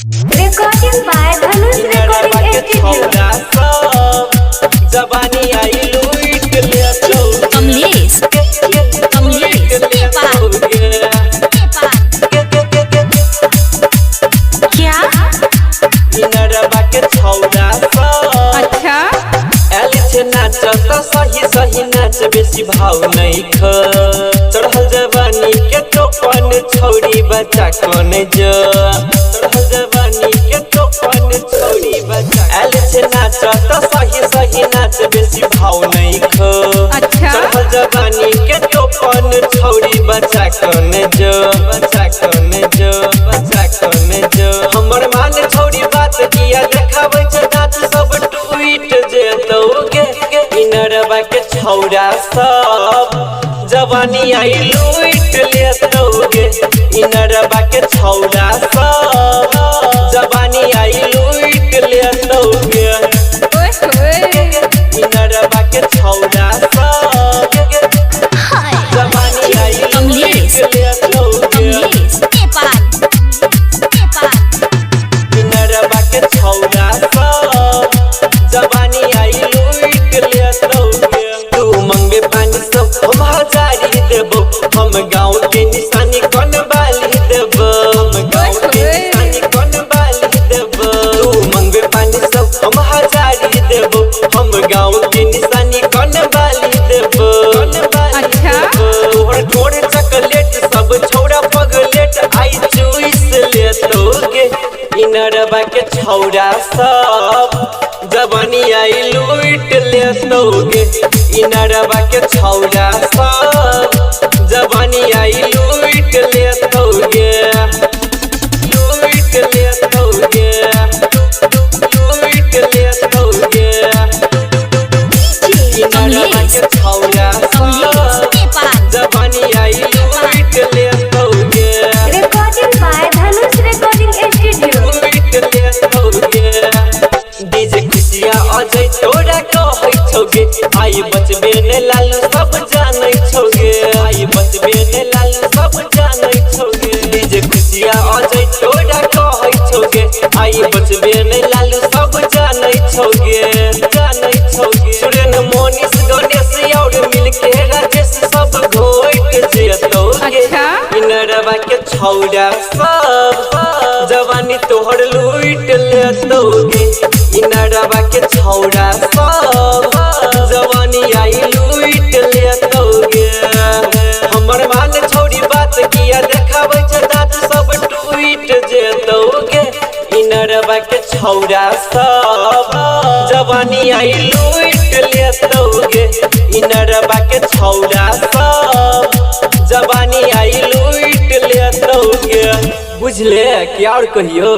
Recording by Dhanush Recording Institute. जवानी आई लूट ले तो कमलेश क्या इनरबा के छौड़ा अच्छा एल छे नाच त सही नाच बेसी भाव नहीं ख चढ़ल जवानी के टोपन छौड़ी बच्चा कोन ज चढ़ल जवानी के टोपन छौड़ी बच्चा एल छे नाच त सही नाच बेसी भाव नहीं ख अच्छा चढ़ल जवानी के टोपन छौड़ी बच्चा कोन ज बच्चा कोन ज बच्चा कोन ज हमर मान छौड़ी बात किया देखाबै छ दांत सब ट्वीट जे तोगे इनरबा के छौड़ा सब जवानी आई लूट ले तोगे इनरबा के छौड़ा सब जवानी आई लूट ले तोगे इनरबा के छौड़ा सब जवानी आई लूट ले तोगे इनरबा के छौड़ा सब जवानी आई लूट ले तोगे तू मंगे पानी सब हम हजारी देबो हम गाँव के निशानी कौन बाली देबो हम गाँव के निशानी कौन बाली देबो तू मंगे पानी सब हम हजारी देबो हम गाँव के निशानी कौन बाली देबो कौन बाली अच्छा। देबो तोहर ठोर चॉकलेट सब छौड़ा पगलेट आई चूइस ले तोगे इनरबा के छौड़ा सब जवानी आई लूट ले तोगे इनरबा के छौड़ा सब जवानी आई लूट ले तोगे लूट ले तोगे लूट ले तोगे इनरबा के छौड़ा सब जवानी आई लूट ले तोगे Recording by Dhanush Recording Institute. DJ खुशिया अजय तोरा कहै छौगे आई बचबे ने लालू सब जानै छौगे आई बचबे ने लालू सब जानै छौगे डीजे खुशिया अजय तोरा कहै छौगे आई बचबे ने लालू सब जानै छौगे जानै छौगे सुरेन मोनिस गणेश और मिलके राजेश सब घोट जेतौगे अच्छा। इनरबा के छौड़ा सब जवानी तोहर लूट ले तोगे इनरबा के छौड़ा सब जवानी आई लूट ले तोगे हमर मान छौड़ी बात किया देखाबै छ दांत सब ट्वीट जे तोगे इनरबा के छौड़ा सब जवानी आई लूट ले तोगे इनरबा के छौड़ा सब जवानी आई लूट ले तोगे बुझले कि और कहियो।